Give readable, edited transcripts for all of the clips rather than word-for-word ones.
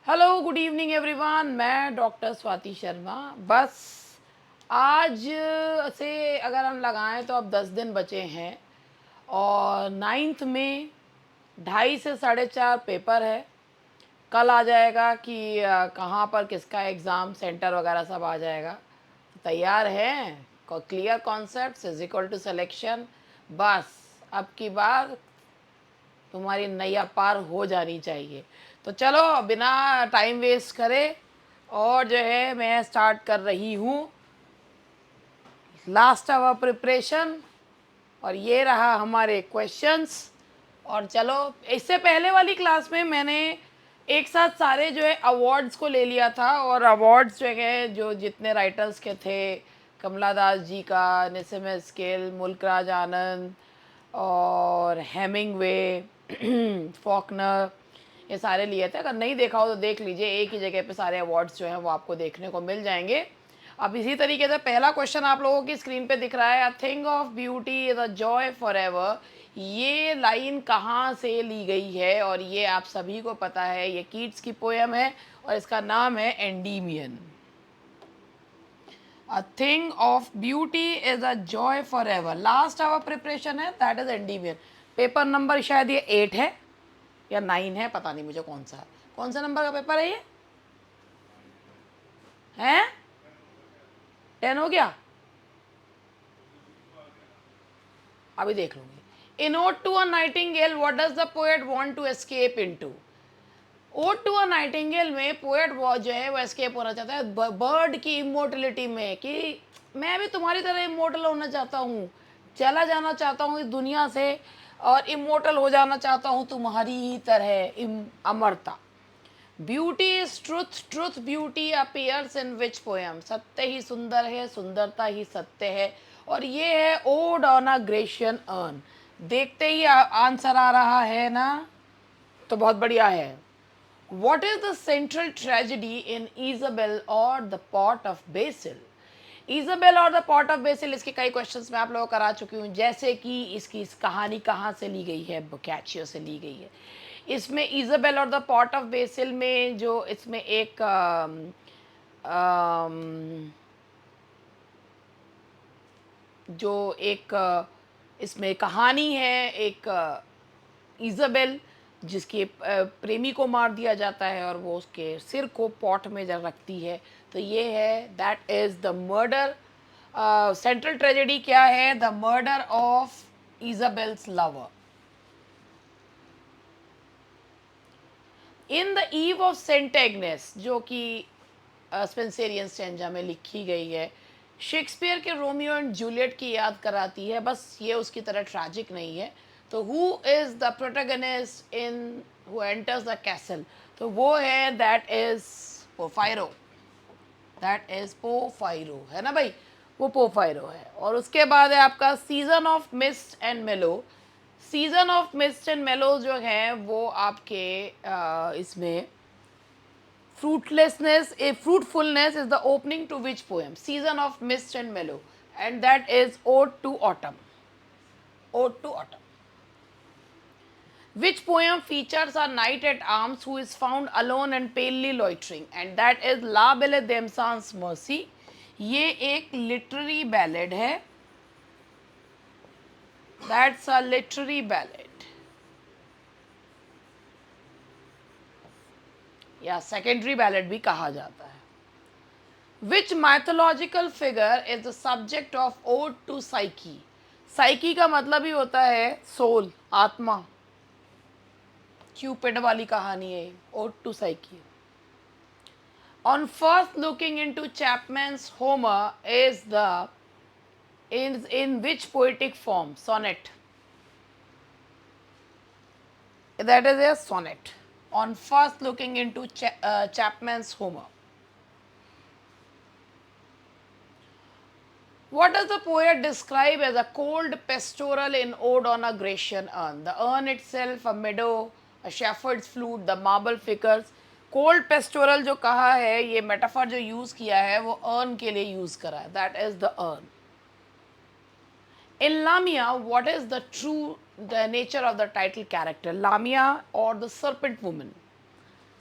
Hello good evening everyone. मैं doctor Swati Sharma. बस आज से अगर हम लगाएं तो अब 10 दिन बचे हैं और 9th में 2:30 से 4:30 पेपर है। कल आ जाएगा कि कहाँ पर किसका एग्ज़ाम सेंटर वगैरह सब आ जाएगा। तो तैयार हैं? Clear concept is equal to selection. बस अब की बार तुम्हारी नैया पार हो जानी चाहिए। तो चलो बिना टाइम वेस्ट करे और जो है मैं स्टार्ट कर रही हूँ लास्ट आवर प्रिपरेशन। और ये रहा हमारे क्वेश्चंस। और चलो, इससे पहले वाली क्लास में मैंने एक साथ सारे जो है अवार्ड्स को ले लिया था। और अवार्ड्स जो है जो जितने राइटर्स के थे, कमला दास जी का, निसिम स्केल, मुल्कराज आनंद और हेमिंगवे, फॉकनर, ये सारे लिए थे। अगर नहीं देखा हो तो देख लीजिए, एक ही जगह पे सारे अवार्ड्स जो हैं वो आपको देखने को मिल जाएंगे। अब इसी तरीके से पहला क्वेश्चन आप लोगों की स्क्रीन पे दिख रहा है, अ thing of beauty is a joy for ever. ये लाइन कहाँ से ली गई है? और ये आप सभी को पता है, ये कीट्स की पोएम है और इसका नाम है Endymion. A thing of beauty is a joy for ever, last hour preparation है, that is Endymion. Paper number शायद ये 8 है या 9 है, पता नहीं मुझे कौन सा है। कौन सा नंबर का पेपर है ये? हैं? 10 हो गया? अभी देख लूंगी। In ode to a nightingale what does the poet want to escape into. Ode to a nightingale में पोएट वो जो है वो एस्केप होना चाहता है बर्ड की इमोर्टलिटी में, कि मैं भी तुम्हारी तरह इमोर्टल होना चाहता हूँ, चला जाना चाहता हूँ इस दुनिया से और इमोर्टल हो जाना चाहता हूँ तुम्हारी ही तरह, अमरता। Beauty is truth, truth beauty appears in which poem. सत्य ही सुंदर है, सुंदरता ही सत्य है। और ये है odd on a Grecian earn. देखते ही आंसर आ रहा है ना, तो बहुत बढ़िया है। What is the central tragedy in Isabella और the pot of basil. Isabella और द पॉट ऑफ बेसिल, इसके कई क्वेश्चंस मैं आप लोगों को करा चुकी हूँ, जैसे कि इसकी इस कहानी कहाँ से ली गई है, बोकैचियो से ली गई है। इसमें इजाबेल और द पॉट ऑफ बेसिल में जो इसमें एक जो एक इसमें कहानी है, एक इजाबेल जिसके प्रेमी को मार दिया जाता है और वो उसके सिर को पॉट में जब रखती है। तो ये है, that is the murder. Central tragedy क्या है? The murder of Isabella's lover. In the eve of Saint Agnes, जो कि स्पेंसेरियन स्टेंजा में लिखी गई है, शेक्सपियर के रोमियो एंड जूलियट की याद कराती है, बस ये उसकी तरह ट्रैजिक नहीं है। तो who is the protagonist in who enters the castle? तो वो है, दैट इज़ पोफायरो। दैट इज़ पोफायरो, है ना भाई? वो पोफायरो है। और उसके बाद है आपका सीजन ऑफ मिस्ट एंड मेलो। सीजन ऑफ मिस्ट एंड मेलो जो है वो आपके इसमें fruitlessness, a fruitfulness is the opening to which poem? Season of mist and mellow, and that is ode to autumn. Ode to autumn. Which poem features a knight at arms who is found alone and palely loitering, and that is La Belle Dame sans Mercy. ये एक literary ballad है. That's a literary ballad. या secondary ballad भी कहा जाता है. Which mythological figure is the subject of ode to Psyche? Psyche का मतलब ही होता है सोल, आत्मा। क्यूपिड वाली कहानी है, ode to Psyche। On first looking into Chapman's Homer is the in which poetic form? Sonnet. That is a sonnet. On first looking into Chapman's Homer. What does the poet describe as a cold pastoral in Ode on a Grecian urn? The urn itself, a meadow, a shepherd's flute, the marble figures. Cold pastoral जो कहा है, ये metaphor जो use किया है वो earn के लिए यूज़ करा है, that is the urn. In Lamia what is the true the nature of the title character? Lamia और the serpent woman.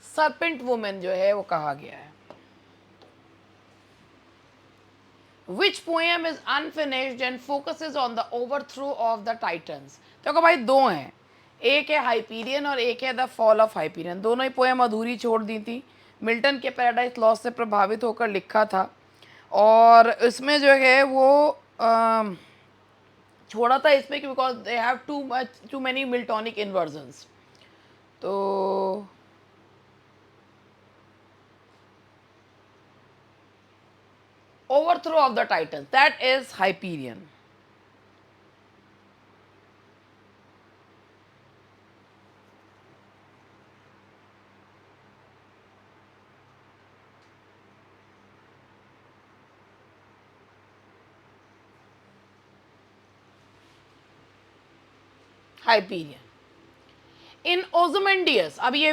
Serpent women जो है वो कहा गया है। Which poem is unfinished and focuses on the overthrow of the Titans? देखो भाई दो हैं, एक है हाइपीरियन और एक है द फॉल ऑफ हाइपीरियन। दोनों ही पोएम अधूरी छोड़ दी थी। मिल्टन के पैराडाइज लॉस्ट से प्रभावित होकर लिखा था और इसमें जो है वो छोड़ा था इसमें कि because they have too many Miltonic inversions. तो overthrow of the Titans, that is Hyperion. Hyperion. इन ओजोमेंडियस, अब ये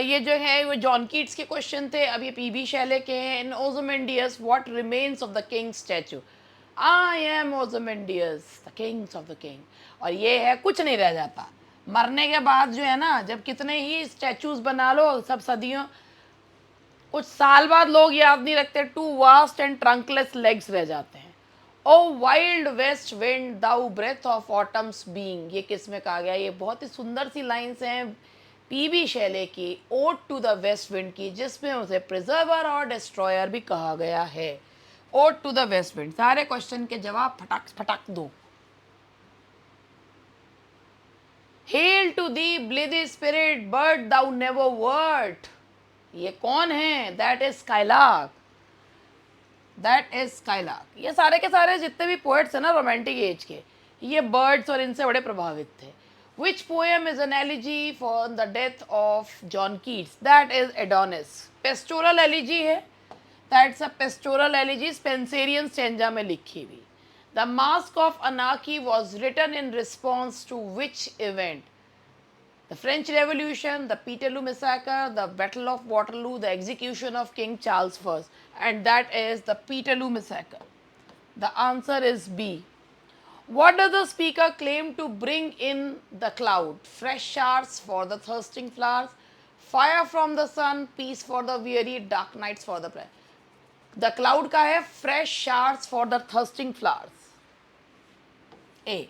ये जो है वो जॉन कीट्स के क्वेश्चन थे, अब ये पीबी शैले के हैं। In Ozymandias what remains of the king statue? I am Ozymandias the kings of the king. और ये है कुछ नहीं रह जाता मरने के बाद जो है ना, जब कितने ही स्टैचूज बना लो सब सदियों, कुछ साल बाद लोग याद नहीं रखते, two vast and trunkless legs रह जाते हैं। O wild west wind thou breath of autumn's being, ये किस में कहा गया? ये बहुत ही सुंदर सी लाइन्स हैं पीबी शैले की ode to the west wind की, जिसमें उसे प्रिजर्वर और डिस्ट्रॉयर भी कहा गया है। Ode to the west wind. सारे क्वेश्चन के जवाब फटाक फटाक दो। Hail to thee blithe spirit bird thou never wert, ये कौन है? That is skylark, that is skylark. ये सारे के सारे जितने भी पोएट्स हैं ना रोमांटिक एज के, ये बर्ड्स और इनसे बड़े प्रभावित थे। Which poem is an elegy for the death of John Keats? That is Adonais. Pastoral elegy है, that's a pastoral elegy, Spenserian stanza में लिखी हुई। द मास्क ऑफ अनाकी was written in response to which event? The French Revolution, the Peterloo Massacre, the Battle of Waterloo, the execution of King Charles I, and that is the Peterloo Massacre. The answer is B. What does the speaker claim to bring in the cloud? Fresh showers for the thirsting flowers, fire from the sun, peace for the weary, dark nights for the prayer. The cloud का है fresh showers for the thirsting flowers. A.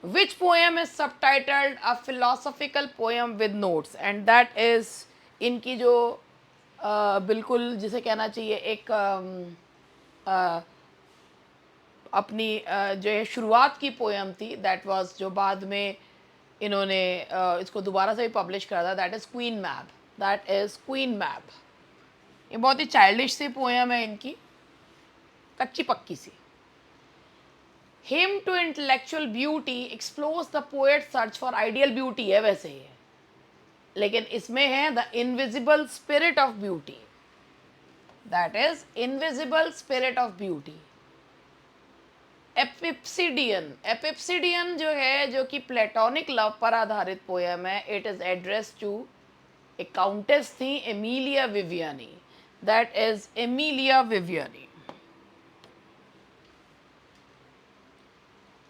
Which poem is subtitled a philosophical poem with notes? And that is इनकी जो बिल्कुल जिसे कहना चाहिए एक अपनी जो है शुरुआत की पोएम थी, दैट वाज जो बाद में इन्होंने इसको दोबारा से भी पब्लिश करा था, that is queen map. That is queen map. ये बहुत ही चाइल्डिश सी पोएम है इनकी, कच्ची पक्की सी। Hymn to intellectual beauty explores the poet's search for ideal beauty है वैसे ही है, लेकिन इसमें है the invisible spirit of beauty, that is invisible spirit of beauty. एपिप्सिडियन, एपिप्सिडियन जो है जो कि प्लेटोनिक लव पर आधारित पोएम है, it is address to a countess थी Emilia Viviani, that is Emilia Viviani.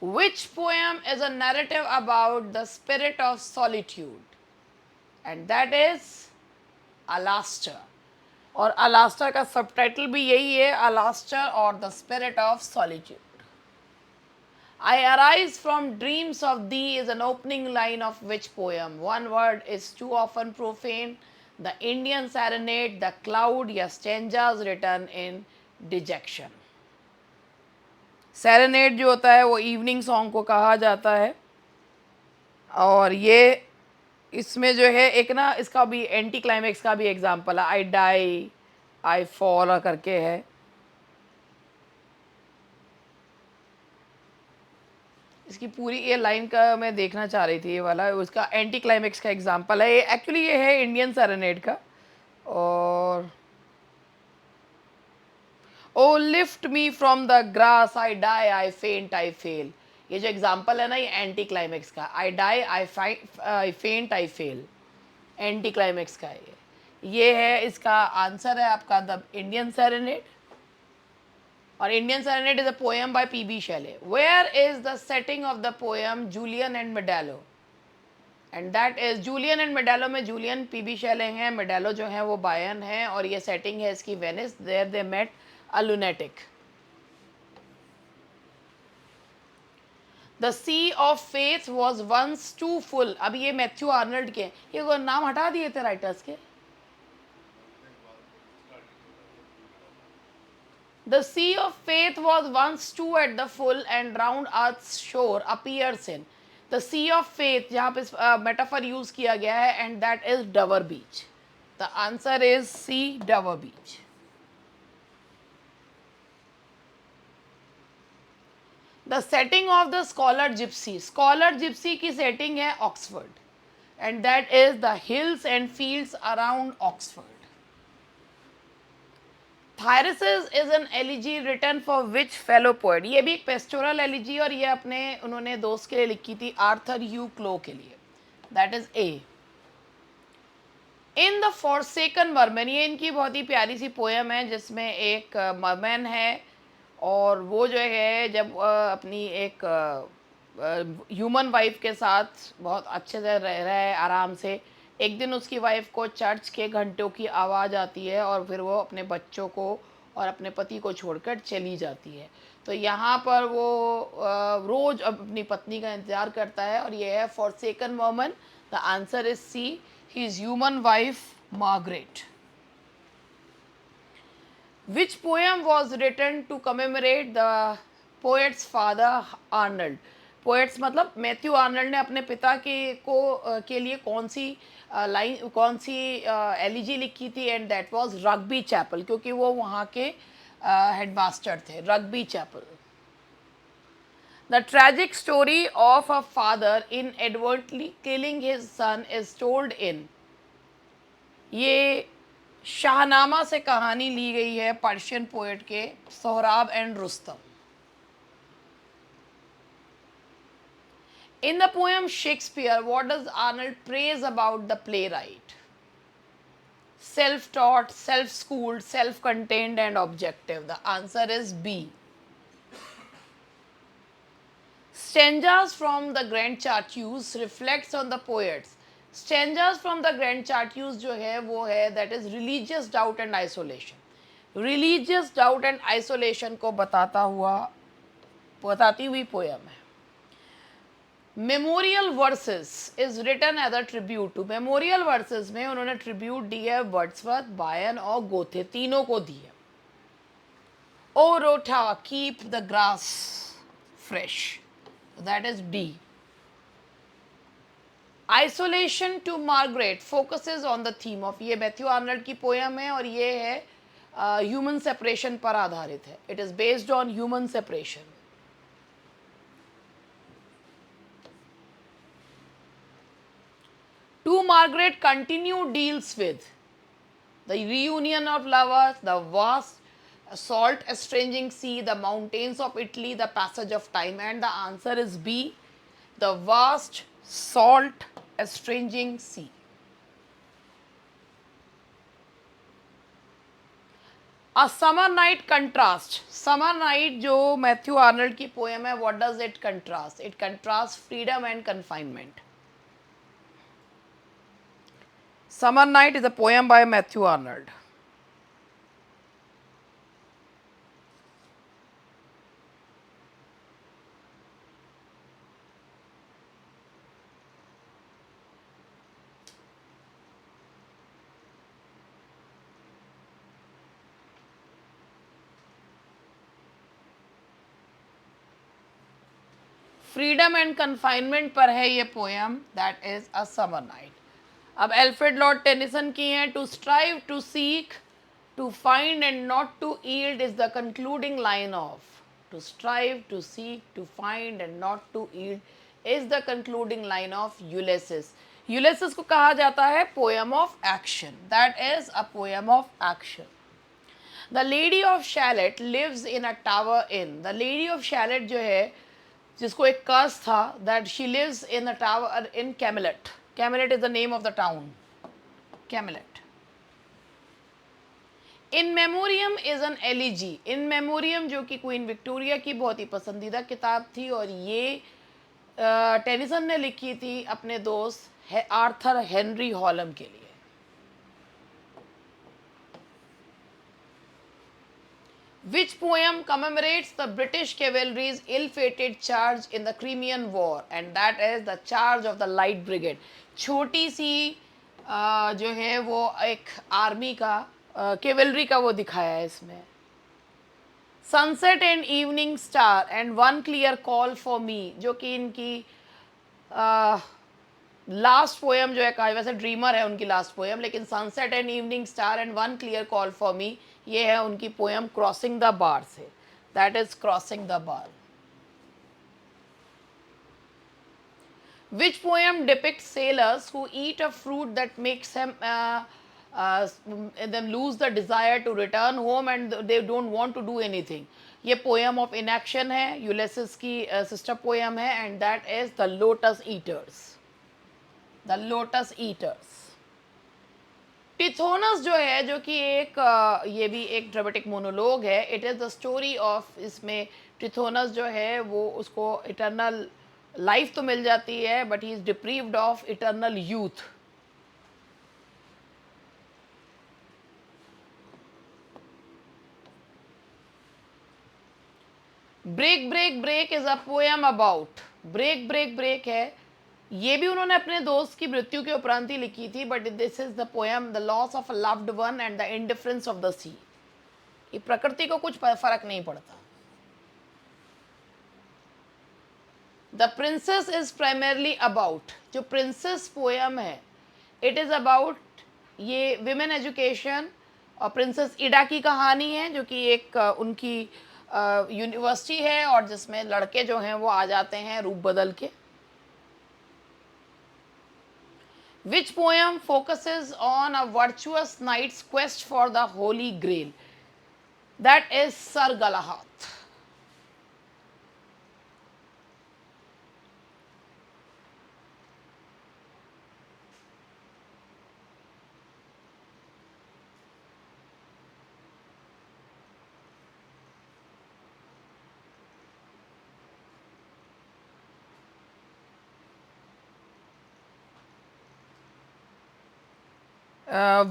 Which poem is a narrative about the spirit of solitude? And that is Alastor. और अलास्टर का सबटाइटल भी यही है, अलास्टर और the spirit of solitude. I arise from dreams of thee is an opening line of which poem? One word is too often profane. The Indian Serenade, the cloud, या stanzas written in dejection. Serenade जो होता है वो evening song को कहा जाता है, और ये इसमें जो है एक ना इसका भी एंटी क्लाइमेक्स का भी एग्जांपल है, आई डाई आई फॉल करके है। इसकी पूरी ये लाइन का मैं देखना चाह रही थी, ये वाला उसका एंटी क्लाइमेक्स का एग्जांपल है। ये एक्चुअली ये है इंडियन सेरेनेड का। और O lift me from the grass, I die I faint I fail, ये जो एग्जाम्पल है ना ये एंटी क्लाइमेक्स का, आई die I faint I fail, anti climax का ये है। इसका आंसर है आपका द इंडियन सेरेनेड। और Indian serenade is a poem by PB Shelley. Where is the setting of the poem Julian and Maddalo? And that is Julian and Maddalo में Julian PB Shelley हैं, मेडालो जो है वो Bayern है, और ये setting है इसकी Venice, there they met a lunatic. The sea of faith was once too full. अब ये मैथ्यू आर्नल्ड के, ये नाम हटा दिए थे राइटर्स के। The sea of faith was once too at the full and round earth's shore appears in. The sea of faith जहाँ पे मेटाफर यूज किया गया है, and that is Dover beach. The answer is C, Dover beach. The setting of the scholar gypsy, scholar gypsy की setting है Oxford, and that is the hills and fields around Oxford. Thyrsis is an elegy written for which fellow poet, ये भी एक pastoral elegy, और ये अपने उन्होंने दोस्त के लिए लिखी थी, आर्थर यू क्लो के लिए, that is a. In the forsaken merman, ये इनकी बहुत ही प्यारी सी पोएम है जिसमें एक मरमैन है, और वो जो है जब अपनी एक ह्यूमन वाइफ के साथ बहुत अच्छे से रह रहा है आराम से, एक दिन उसकी वाइफ को चर्च के घंटों की आवाज़ आती है, और फिर वो अपने बच्चों को और अपने पति को छोड़कर चली जाती है। तो यहाँ पर वो रोज़ अपनी पत्नी का इंतज़ार करता है, और ये है forsaken woman. The answer is C, his human wife Margaret. Which poem was written to commemorate the poet's father Arnold? Poets मतलब मैथ्यू आर्नल्ड ने अपने पिता के लिए कौन सी लाइन, कौन सी एलिजी लिखी थी, and that was Rugby chapel, क्योंकि वो वहाँ के हेडमास्टर थे, Rugby chapel. The tragic story of a father inadvertently killing his son is told in, ये शाहनामा से कहानी ली गई है पर्शियन पोएट के Sohrab and Rustam. In the poem Shakespeare, what does Arnold praise about the playwright? Self-taught, self-schooled, self-contained and objective. The answer is B. Stanzas from the Grand Chartreuse reflects on the poets. Stanzas from the Grand Chartreuse जो है वो है that is religious doubt and isolation. Religious doubt and isolation को बताती हुई poem है। Memorial verses is written as a tribute to, memorial verses में उन्होंने ट्रिब्यूट दी है वर्ड्सवर्थ, बायन और गोथे, तीनों को दी है। O Rotha keep the grass fresh, that is D. Isolation to Margaret focuses on the theme of, ये मैथ्यू आर्नल्ड की पोएम है, और ये है ह्यूमन सेपरेशन पर आधारित है। It is based on human separation. To Margaret continue deals with the reunion of lovers, the vast salt estranging sea, the mountains of Italy, the passage of time, and the answer is B, the vast salt estranging sea. A summer night contrast, summer night जो Matthew Arnold की poem है, what does it contrast? It contrasts freedom and confinement. Summer Night is a poem by Matthew Arnold. Freedom and confinement पर है ये poem, that is a summer night. अब Alfred Lord Tennyson की हैं, to strive, to seek, to find and not to yield is the concluding line of, to strive, to seek, to find and not to yield is the concluding line of Ulysses. Ulysses को कहा जाता है poem of action, that is a poem of action. The lady of chalet lives in a tower in, the lady of Shalott जो है जिसको एक curse था, that she lives in a tower in Camelot, Camelot is the name of the town, Camelot. In Memoriam is an elegy, In Memoriam जो कि queen Victoria की बहुत ही पसंदीदा किताब थी, और ये टेनिसन ने लिखी थी अपने दोस्त है आर्थर हेनरी हॉलम के लिए। Which poem commemorates the British cavalry's ill-fated charge in the Crimean War, and that is the Charge of the Light Brigade। छोटी सी जो है वो एक आर्मी का केवलरी का वो दिखाया है इसमें। Sunset and evening star and one clear call for me, जो कि इनकी लास्ट पोएम जो है कहा, वैसे ड्रीमर है उनकी लास्ट पोएम, लेकिन sunset and evening star and one clear call for me ये है उनकी पोएम क्रॉसिंग द बार से। That is crossing the bar. Which poem depicts sailors who eat a fruit that makes them lose the desire to return home and they don't want to do anything? ये poem of inaction है, Ulysses की sister poem है, and that is the lotus eaters। The lotus eaters. Tithonus जो है, जो कि एक ये भी एक ड्रामेटिक मोनोलॉग है। It is the story of, इसमें टिथोनस जो है वो उसको इटर्नल लाइफ तो मिल जाती है but he is deprived of eternal youth. Break break break is a poem about, break break break है, ये भी उन्होंने अपने दोस्त की मृत्यु के उपरांत ही लिखी थी, but this is the poem the loss of a loved one and the indifference of the sea. ये प्रकृति को कुछ फर्क नहीं पड़ता। The princess is primarily about, जो प्रिंसेस पोएम है इट इज अबाउट ये विमेन एजुकेशन, और प्रिंसेस इडा की कहानी है, जो कि एक उनकी यूनिवर्सिटी है और जिसमें लड़के जो हैं वो आ जाते हैं रूप बदल के। Which poem focuses on a virtuous knight's quest for the Holy Grail? That is Sir Galahad।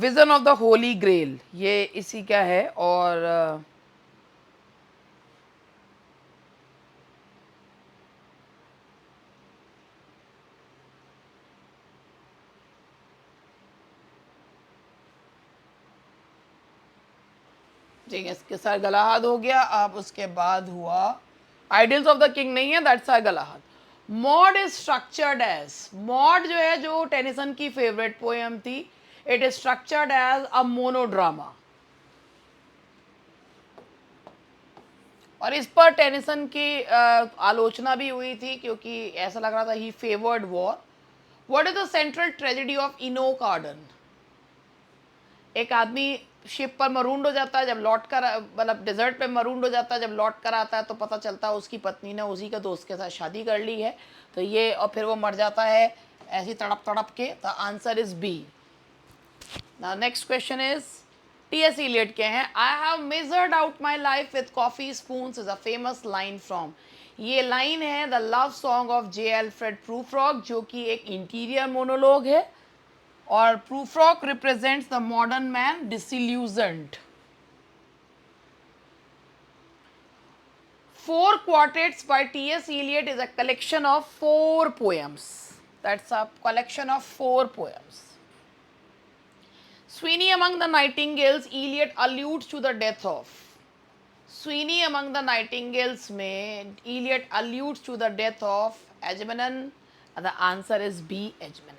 Vision of the holy grail ये इसी का है। और ठीक है, इसके सर गलाहद हो गया। अब उसके बाद हुआ आइडियल्स ऑफ द किंग, नहीं है, that sir Galahad. Maud is structured as, Maud जो है जो टेनिसन की फेवरेट पोएम थी, it is structured as a monodrama. और इस पर टेनिसन की आलोचना भी हुई थी क्योंकि ऐसा लग रहा था he favoured war. What is the central tragedy of Enoch Arden? एक आदमी शिप पर मरूंड हो जाता है, जब लौट कर मतलब डेजर्ट पे मरूंड हो जाता है, जब लौट कर आता है तो पता चलता है उसकी पत्नी ने उसी के दोस्त के साथ शादी कर ली है, तो ये, और फिर वो मर जाता है ऐसी तड़प तड़प के। The answer is B. Now next question is T S. Eliot के हैं। I have measured out my life with coffee spoons is a famous line from, ये लाइन है the love song of J. Alfred Prufrock, जो कि एक interior monologue है। और Prufrock represents the modern man disillusioned. Four Quartets by T.S. Eliot is a collection of 4 poems. That's a collection of 4 poems. Sweeney among the Nightingales, Eliot alludes to the death of. Sweeney among the Nightingales में Eliot alludes to the death of Agamemnon. The answer is B, Agamemnon.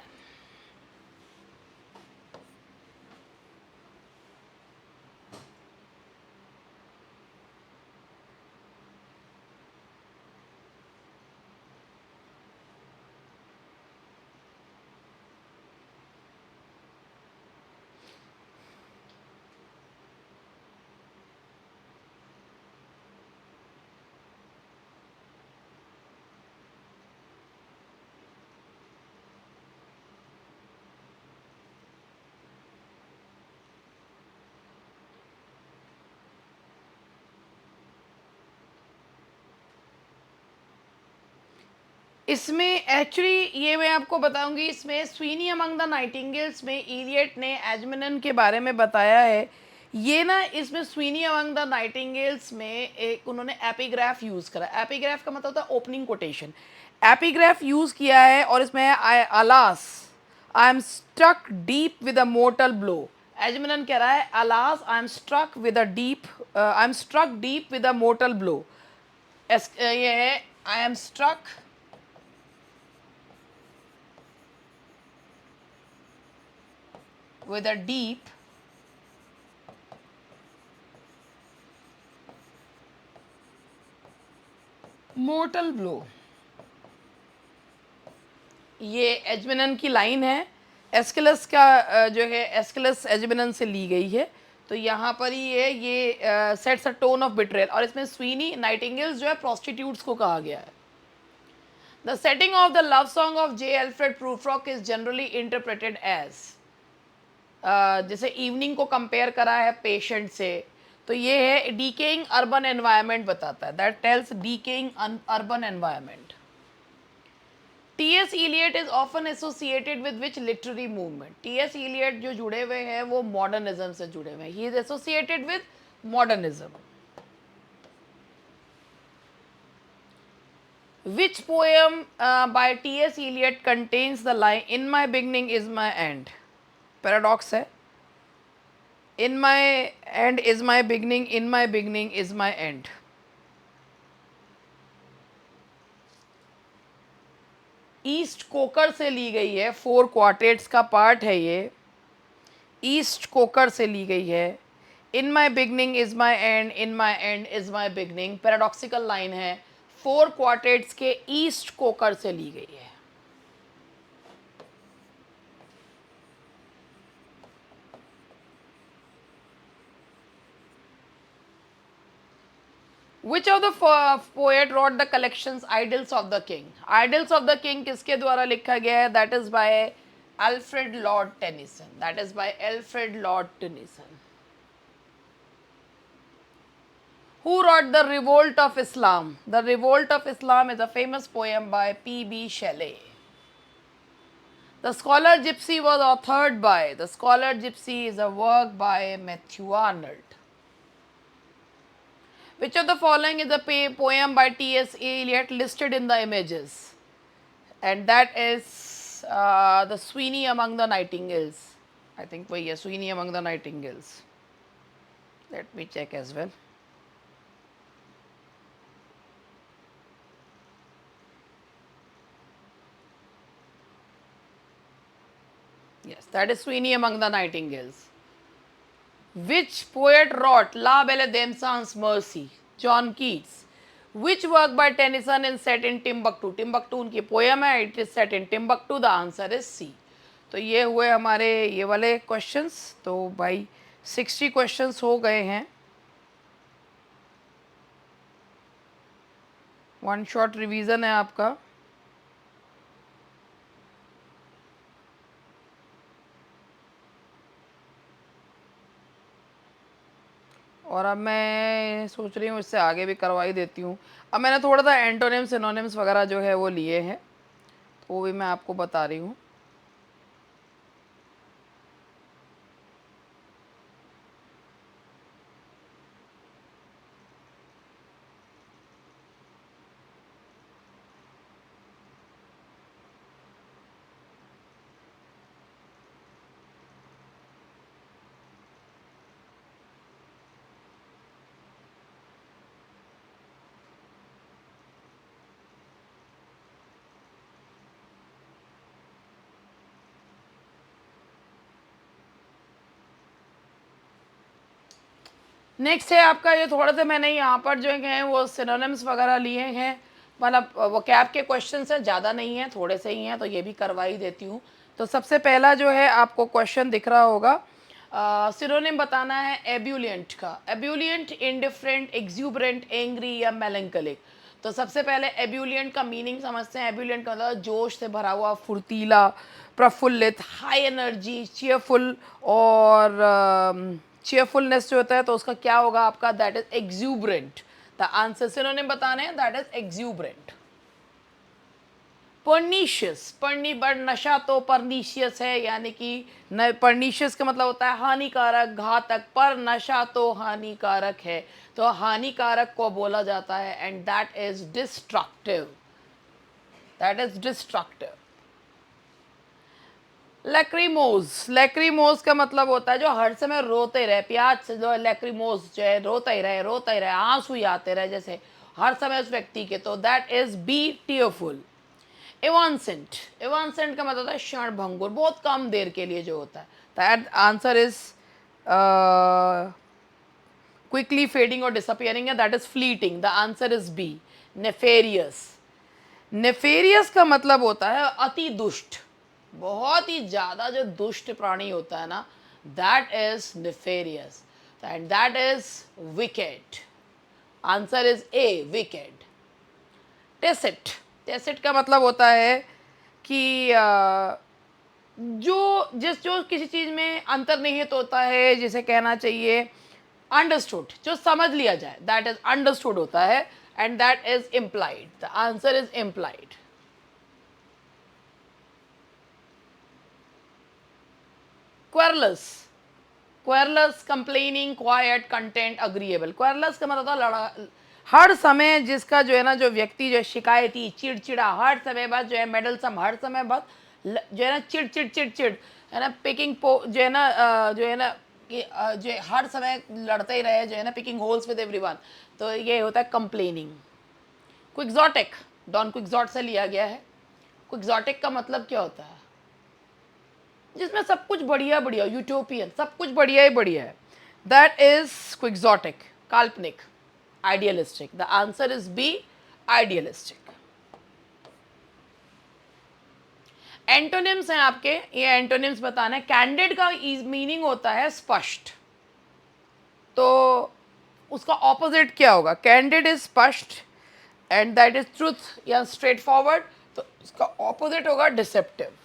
इसमें actually ये मैं आपको बताऊंगी, इसमें Sweeney among the nightingales में Elliot ने एजमिनन के बारे में बताया है। ये ना इसमें स्वीनी अमंग द नाइटिंगेल्स में एक उन्होंने एपिग्राफ यूज़ करा। एपिग्राफ का मतलब होता है ओपनिंग कोटेशन। एपिग्राफ यूज़ किया है और इसमें है alas I am struck deep with a mortal blow. Agamemnon कह रहा है alas I am struck with a deep I am struck deep with a mortal blow. ये है I am struck with a deep mortal blow। ये एजमिनन की line है। Aeschylus का जो है एस्किलस एजमिनन से ली गई है। तो यहाँ पर ही है ये sets a tone of betrayal. और इसमें स्वीनी नाइटिंगेल्स जो है प्रोस्टिट्यूट्स को कहा गया है। The setting of the love song of J Alfred Prufrock is generally interpreted as, जैसे इवनिंग को कंपेयर करा है पेशेंट से, तो ये है डीकेइंग अर्बन एनवायरनमेंट बताता है। That tells decaying urban environment. T S. Eliot is often associated with which literary movement. T S. Eliot जो जुड़े हुए हैं वो मॉडर्निज्म से जुड़े हुए हैं। He is associated with modernism. Which poem by T S. Eliot contains the line in my beginning is my end. Paradox है। In my end is my beginning, in my beginning is my end। East Coker से ली गई है, 4 quartets का part है ये। East Coker से ली गई है। In my beginning is my end, in my end is my beginning. Paradoxical line है, 4 क्वार्टेट्स के ईस्ट कोकर से ली गई है। Which of the poet wrote the collections Idylls of the King? Idylls of the King किसके द्वारा लिखा गया है? That is by Alfred Lord Tennyson। That is by Alfred Lord Tennyson। Who wrote The Revolt of Islam? The Revolt of Islam is a famous poem by P.B. Shelley। The Scholar Gypsy was authored by, The Scholar Gypsy is a work by Matthew Arnold। Which of the following is a poem by T.S. Eliot listed in the images? And that is the Sweeney Among the Nightingales। I think वही है, Sweeney Among the Nightingales। Let me check as well। Yes, that is Sweeney Among the Nightingales। Which poet wrote La Belle Dame Sans Mercy? John Keats। Which work by Tennyson is set in Timbuktu? Timbuktu उनकी poem है। It is set in Timbuktu। The answer is C। तो ये हुए हमारे ये वाले questions. तो भाई 60 क्वेश्चंस हो गए हैं। वन शॉट रिवीजन है आपका। और अब मैं सोच रही हूँ इससे आगे भी करवा ही देती हूँ। अब मैंने थोड़ा सा एंटोनिम्स सिनोनिम्स वगैरह जो है वो लिए हैं, तो वो भी मैं आपको बता रही हूँ। नेक्स्ट है आपका, ये थोड़ा सा मैंने यहाँ पर जो है वो सिनोनिम्स वगैरह लिए हैं, मतलब वो कैप के क्वेश्चन हैं, ज़्यादा नहीं है, थोड़े से ही हैं, तो ये भी करवा ही देती हूँ। तो सबसे पहला जो है आपको क्वेश्चन दिख रहा होगा, सिनोनिम बताना है एब्यूलियंट का। एब्यूलियंट इंडिफरेंट, एक्सूबरेंट, एंग्री या मेलंकलिक। तो सबसे पहले एब्यूलियंट का मीनिंग समझते हैं। एब्यूलियंट का मतलब जोश से भरा हुआ, फुर्तीला, प्रफुल्लित, हाई एनर्जी, चीयरफुल। और चीयरफुलनेस जो होता है तो उसका क्या होगा आपका? That is exuberant. The answer synonym बताने हैं, that is exuberant. Pernicious, perni but नशा तो पर्नीशियस है, यानी कि पर्नीशियस का मतलब होता है हानिकारक, घातक, पर नशा तो हानिकारक है, तो हानिकारक को बोला जाता है and that is destructive, that is destructive. लैक्रीमोज, लैक्रीमोज का मतलब होता है जो हर समय रोते रहे, प्याज से जो लैक्रीमोज जो है रोता ही रहे, आंसू ही आते रहे जैसे हर समय उस व्यक्ति के, तो दैट इज बी टीयरफुल। एवांसेंट, एवांसेंट का मतलब होता है क्षण भंगुर, बहुत कम देर के लिए जो होता है, that answer is quickly fading और डिसअपियरिंग है, that is fleeting, the answer is B. Nefarious, nefarious का मतलब होता है अति दुष्ट, बहुत ही ज़्यादा जो दुष्ट प्राणी होता है ना, that is nefarious and that is wicked, answer is a, wicked. Tacit, tacit का मतलब होता है कि जो किसी चीज़ में अंतर्निहित होता है, जिसे कहना चाहिए अंडरस्टूड, जो समझ लिया जाए, दैट इज अंडरस्टूड होता है and that is implied, the answer is implied. Querulous, querulous complaining, quiet, content, agreeable. Querulous का मतलब होता है लड़ा, हर समय जिसका जो है ना, जो व्यक्ति जो है शिकायती, चिड़चिड़ा, हर समय बस जो है मेडलसम, हर समय बस जो है ना चिड़ चिड़ चिड़ चिड़, है ना, पिकिंग पो जो है ना जो है ना कि जो है हर समय लड़ते ही रहे, जो है ना पिकिंग होल्स विद एवरीवन, तो ये होता है कंप्लेनिंग। क्विक्सोटिक, डॉन क्विक्सोट से लिया गया है। क्विक्सोटिक का मतलब क्या होता है? जिसमें सब कुछ बढ़िया बढ़िया, यूटोपियन, सब कुछ बढ़िया ही बढ़िया है, दैट इज क्विक्सोटिक। काल्पनिक, idealistic, the answer is B, idealistic. Antonyms हैं आपके, ये एंटोनिम्स बताना है। कैंडिड का मीनिंग होता है स्पष्ट, तो उसका ऑपोजिट क्या होगा? कैंडिड इज स्पष्ट एंड दैट इज ट्रूथ या स्ट्रेट फॉरवर्ड, तो इसका ऑपोजिट होगा डिसेप्टिव।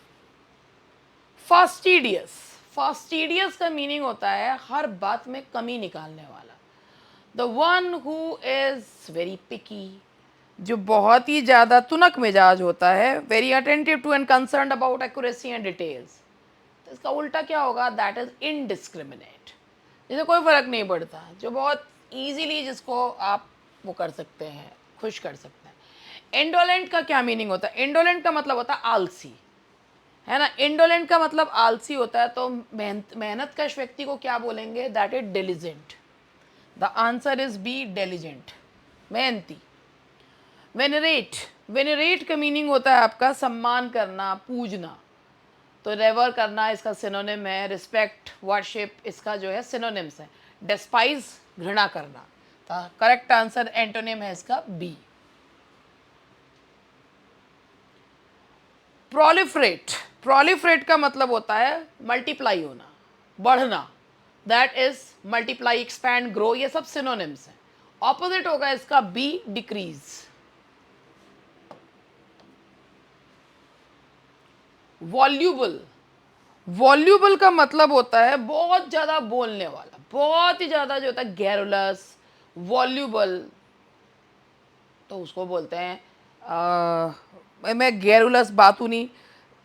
फास्टिडियस, फास्टिडियस का मीनिंग होता है हर बात में कमी निकालने वाला, the one who is very picky, जो बहुत ही ज़्यादा तुनक मिजाज होता है, very attentive to and concern about accuracy and details, तो इसका उल्टा क्या होगा? दैट इज इनडिस्क्रिमिनेट, जिसे कोई फर्क नहीं पड़ता, जो बहुत ईजीली जिसको आप वो कर सकते हैं, खुश कर सकते हैं। इंडोलेंट का क्या मीनिंग होता है? इंडोलेंट का मतलब होता है आलसी, है ना, इंडोलेंट का मतलब आलसी होता है, तो मेहनत कश व्यक्ति को क्या बोलेंगे? That is diligent, the answer is B, diligent, मेहनती। वेनरेट, वेनरेट का मीनिंग होता है आपका सम्मान करना, पूजना, तो रेवर करना इसका सिनोनिम है, रिस्पेक्ट, वर्शिप इसका जो है सिनोनिम्स है। डिस्पाइज, घृणा करना, तो करेक्ट आंसर एंटोनिम है इसका बी। प्रोलिफरेट, प्रोलिफरेट का मतलब होता है मल्टीप्लाई होना, बढ़ना, that is multiply, expand, grow, ये सब सिनोनिम्स हैं। ऑपोजिट होगा इसका बी, डिक्रीज। वॉल्यूबल, वॉल्यूबल का मतलब होता है बहुत ज़्यादा बोलने वाला, बहुत ही ज़्यादा जो होता है गैरुलस, वॉल्यूबल, तो उसको बोलते हैं मैं गैरुलस बातूनी,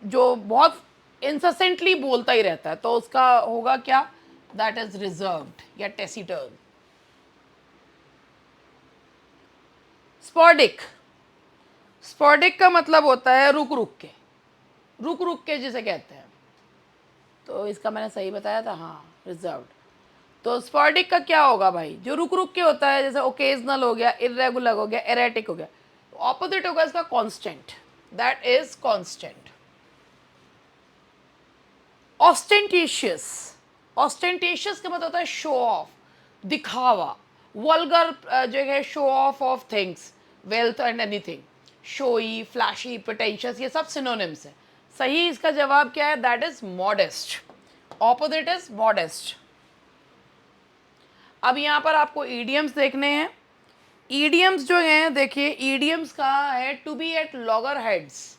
जो बहुत इंससेंटली बोलता ही रहता है, तो उसका होगा क्या? दैट इज रिजर्व्ड या टेसिटर्न। स्पॉडिक, स्पॉडिक का मतलब होता है रुक रुक के, रुक रुक के जिसे कहते हैं, तो इसका मैंने सही बताया था, हाँ, रिजर्व्ड। तो स्पॉडिक का क्या होगा भाई? जो रुक रुक के होता है, जैसे ओकेजनल हो गया, इरेगुलर हो गया, एरेटिक हो गया, ऑपोजिट होगा इसका कांस्टेंट, दैट इज कांस्टेंट। ऑस्टेंटेशियस, ऑस्टेंटेशियस का मतलब होता है शो ऑफ, दिखावा, वल्गर जो है show off things, wealth and anything, showy, flashy, pretentious, ये सब सिनोनिम्स है। सही इसका जवाब क्या है? That is modest, opposite is modest. अब यहाँ पर आपको ईडियम्स देखने हैं। ईडियम्स जो हैं, देखिए ईडियम्स का है to be at loggerheads,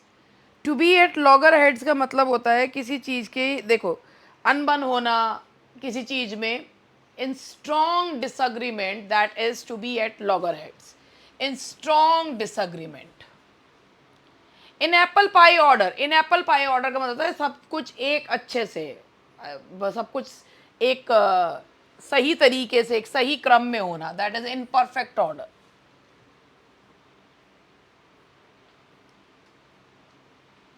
to be at loggerheads का मतलब होता है किसी चीज़ के, देखो, अनबन होना किसी चीज़ में, in strong disagreement, that is to be at loggerheads, in strong disagreement. In apple pie order, in apple pie order का मतलब है सब कुछ एक अच्छे से, सब कुछ एक सही तरीके से, एक सही क्रम में होना, that is in perfect order.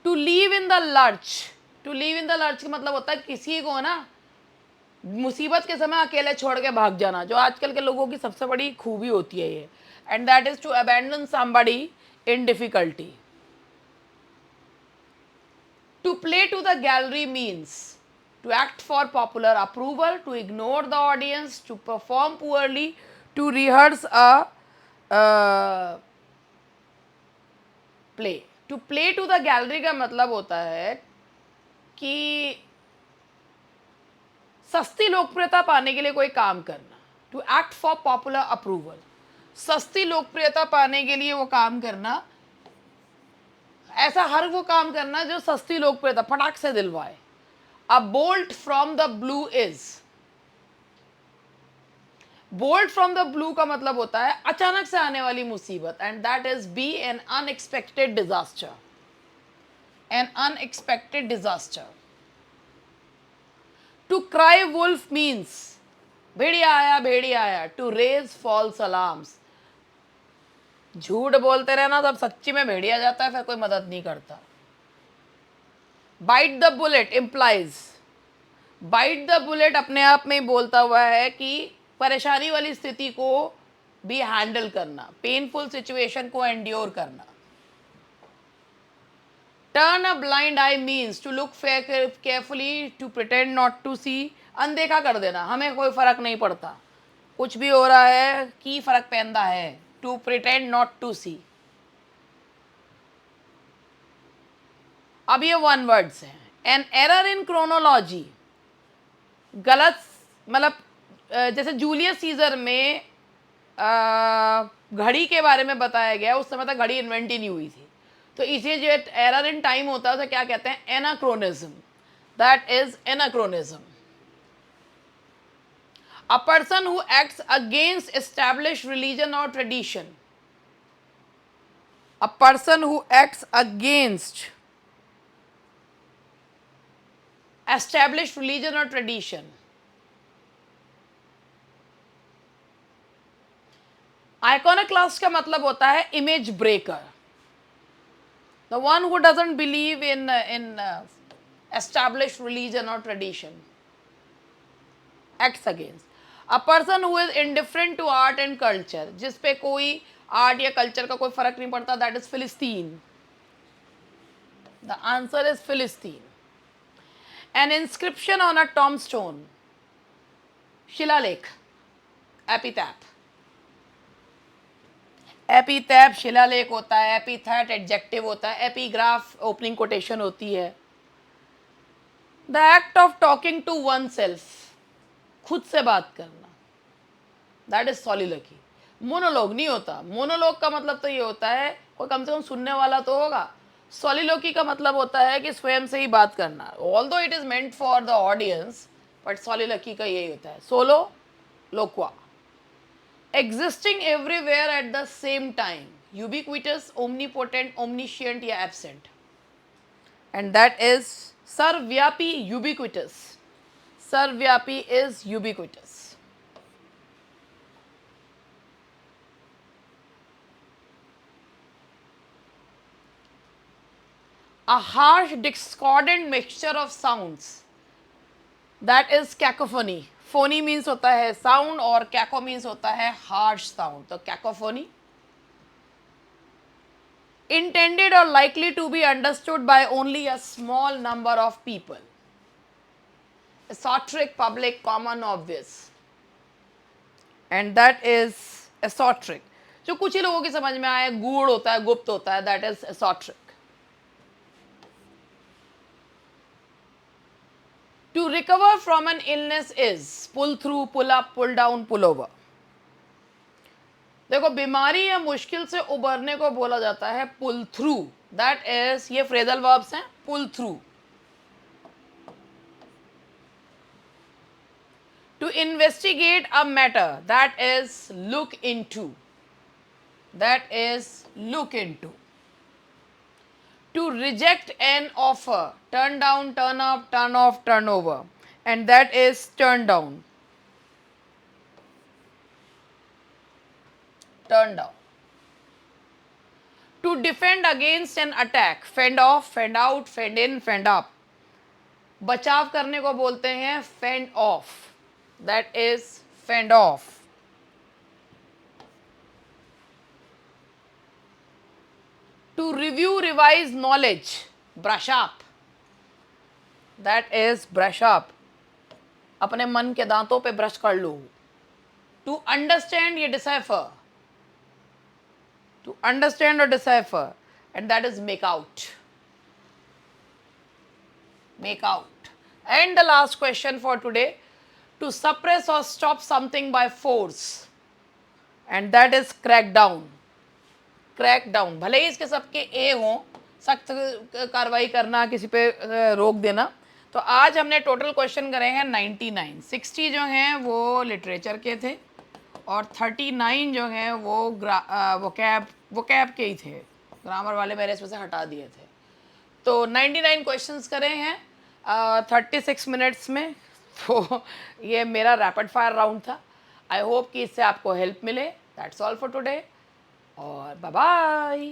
To leave in the lurch, to leave in the lurch का मतलब होता है किसी को ना मुसीबत के समय अकेले छोड़ के भाग जाना, जो आजकल के लोगों की सबसे बड़ी खूबी होती है ये. And that is to abandon somebody in difficulty. To play to the gallery means to act for popular approval, to ignore the audience, to perform poorly, to rehearse a play. To play to the gallery का मतलब होता है कि सस्ती लोकप्रियता पाने के लिए कोई काम करना. To act for popular approval, सस्ती लोकप्रियता पाने के लिए वो काम करना, ऐसा हर वो काम करना जो सस्ती लोकप्रियता फटाक से दिलवाए. A bolt from the blue is, bolt from the blue का मतलब होता है अचानक से आने वाली मुसीबत. And that is B an unexpected disaster, an unexpected disaster. To cry wolf means भेड़िया आया, भेड़िया आया. टू रेज फॉल्स अलार्म्स, झूठ बोलते रहना तब सच्ची में भेड़िया जाता है, फिर कोई मदद नहीं करता. Bite the bullet implies, bite the bullet अपने आप में ही बोलता हुआ है कि परेशानी वाली स्थिति को भी हैंडल करना, पेनफुल सिचुएशन को एंड्योर करना. Turn a blind eye means to look carefully, to pretend not to see, अनदेखा कर देना, हमें कोई फर्क नहीं पड़ता, कुछ भी हो रहा है की फर्क पैंदा है. टू प्रिटेंड नॉट टू सी. अब ये वन वर्ड्स हैं. एन एरर इन क्रोनोलॉजी, गलत मतलब जैसे जूलियस सीजर में घड़ी के बारे में बताया गया, उस समय तक घड़ी इन्वेंट ही नहीं हुई थी, तो इसे जो एरर इन टाइम होता है उसे क्या कहते हैं, anachronism. That is anachronism. A person who acts against established religion और tradition, a person who acts against established religion or tradition. Iconoclast का मतलब होता है image breaker, the one who doesn't believe in established religion or tradition, acts against. A person who is indifferent to art and culture, जिस पे कोई art या culture का कोई फर्क नहीं पड़ता, that is Philistine. The answer is Philistine. An inscription on a tombstone, शिलालेख, एपिथैप. एपिथैप शिलालेख होता है, एपिथैट एडजेक्टिव होता है, एपिग्राफ ओपनिंग कोटेशन होती है. The act of talking to oneself, खुद से बात करना, दैट इज सॉलिलोक्वी. मोनोलॉग नहीं होता, मोनोलॉग का मतलब तो ये होता है कोई कम से कम सुनने वाला तो होगा. सॉलिलोक्वी का मतलब होता है कि स्वयं से ही बात करना, although it is meant for the audience, but soliloquy का यही होता है, सोलो लोक्वा. Existing everywhere at the same time, ubiquitous, omnipotent, omniscient या एब्सेंट, एंड दैट इज सर्वव्यापी, यूबिक्विटस. सर्वव्यापी is ubiquitous. A harsh discordant mixture of sounds, that is cacophony. Phony means होता है sound और caco means होता है harsh sound, तो cacophony. Intended or likely to be understood by only a small number of people. Esoteric, public, common, obvious, and that is esoteric. जो कुछ ही लोगों की समझ में आए, गूढ़ होता है, गुप्त होता है, that is esoteric. To recover from an illness is pull through, pull up, pull down, pull over. देखो बीमारी या मुश्किल से उबरने को बोला जाता है pull through. That is, ये phrasal verbs हैं, pull through. To investigate a matter, that is look into. That is look into. to reject an offer, turn down, turn up, turn off, turn over, and that is turn down. Turn down. To defend against an attack, fend off, fend out, fend in, fend up. बचाव करने को बोलते हैं fend off. That is fend off. To review, revise knowledge, brush up. That is brush up. अपने मन के दांतों पे ब्रश कर लो. To understand, ये decipher. To understand or decipher, and that is make out. Make out. And the last question for today, to suppress or stop something by force, and that is crack down. Crack down. भले ही इसके सबके ए हों, सख्त कार्रवाई करना, किसी पे रोक देना. तो आज हमने टोटल क्वेश्चन करे हैं 99. 60 जो हैं वो लिटरेचर के थे और 39 जो हैं वो वोकैब के ही थे. ग्रामर वाले मेरे इसमें से हटा दिए थे. तो 99 क्वेश्चंस करे हैं 36 मिनट्स में. तो ये मेरा रैपिड फायर राउंड था. आई होप कि इससे आपको हेल्प मिले. दैट्स ऑल फॉर टुडे और बाय बाय.